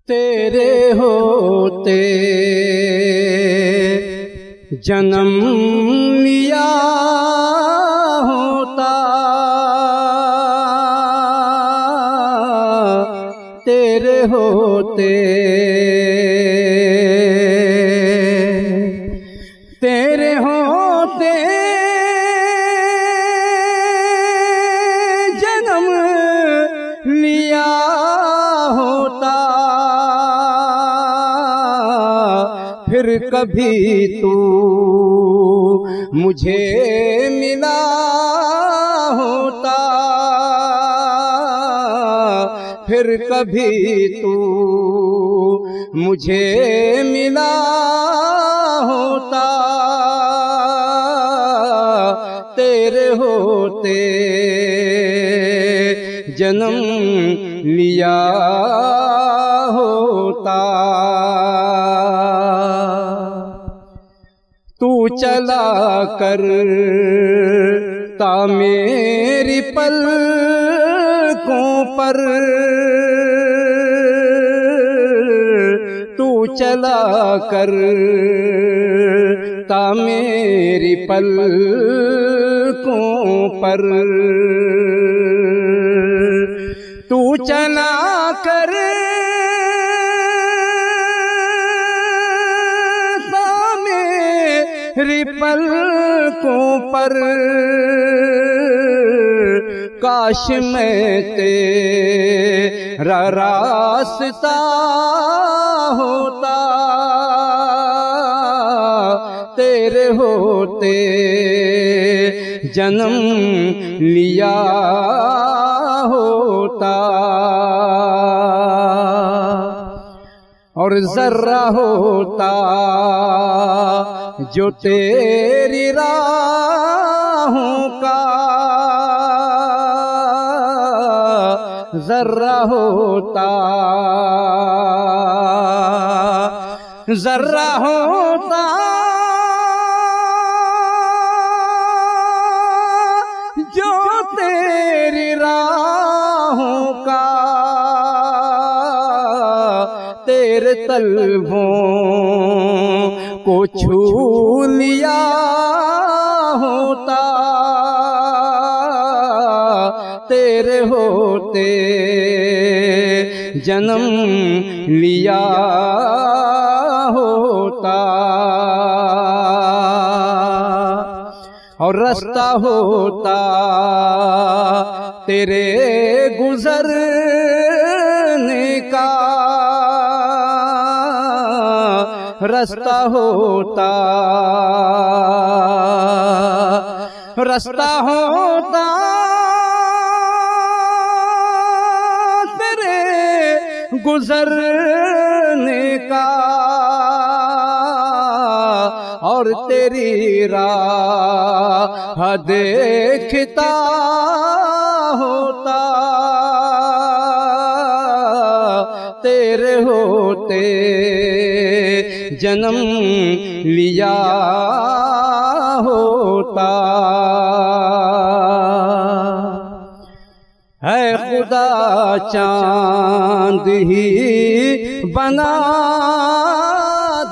तेरे होते जन्म लिया होता, तेरे होते तेरे होते जन्म लिया होता, फिर कभी तू मुझे मिला होता, फिर कभी तू मुझे मिला होता, तेरे होते जन्म लिया होता। तू चला करता मेरी पलकों पर, तू चला करता मेरी पलकों पर, तू चला कर मेरी पलकों पर, काश मैं तेरा रास्ता होता, तेरे होते जन्म लिया होता। और जर्रा होता जो तेरी राहों का, जर्रा होता, जर्रा होता जो तेरी राहों का, तेरे तलवों को छू लिया होता, तेरे होते जन्म लिया होता। और रास्ता होता तेरे गुजरने का, रास्ता होता, रास्ता होता तेरे गुजरने का, और तेरी राह देखता होता, तेरे होते जन्म लिया होता। है खुदा चांद ही बना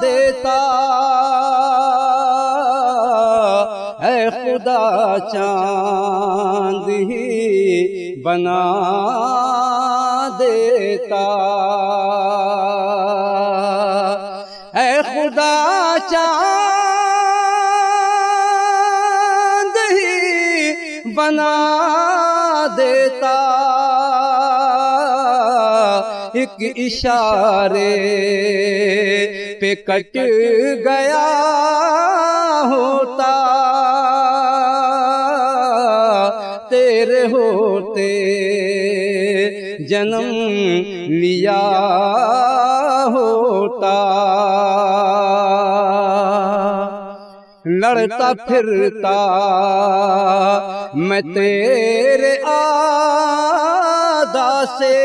देता, है खुदा चांद ही बना देता, है खुदा चांद ही बना देता, एक इशारे पे कट गया होता, तेरे होते जन्म लिया होता। लड़ता फिरता मैं तेरे आदा से,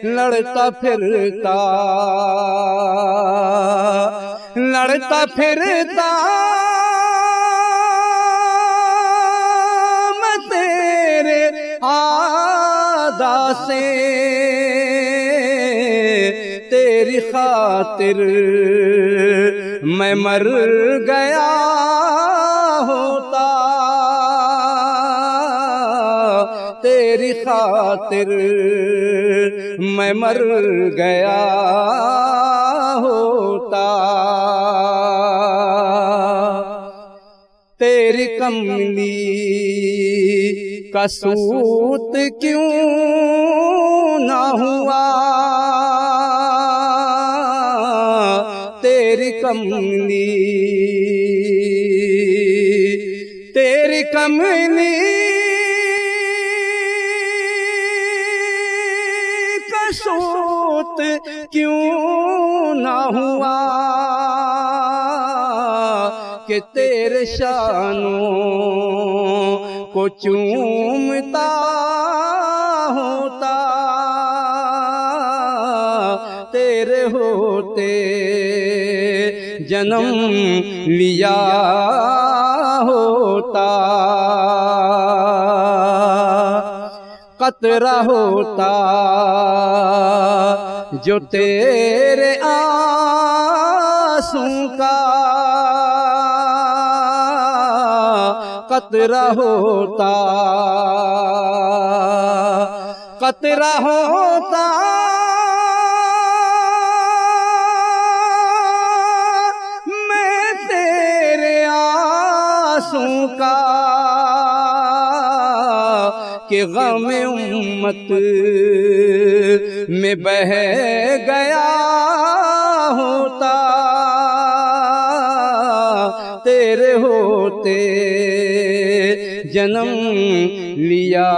लड़ता फिरता, लड़ता फिरता मैं तेरे आदा से तेरी खातिर मैं मर गया होता, तेरी खातिर मैं मर गया होता। तेरी कमली का सूत क्यों ना हुआ, तेरी कमली का सूत क्यों ना हुआ कि तेरे शानों को चूमता होता, तेरे होते जन्म लिया होता। कतरा होता जो तेरे आंसू का, कतरा होता, कतरा होता मैं तेरे आंसू का कि गम उम्मत में बह गया होता, तेरे होते जन्म लिया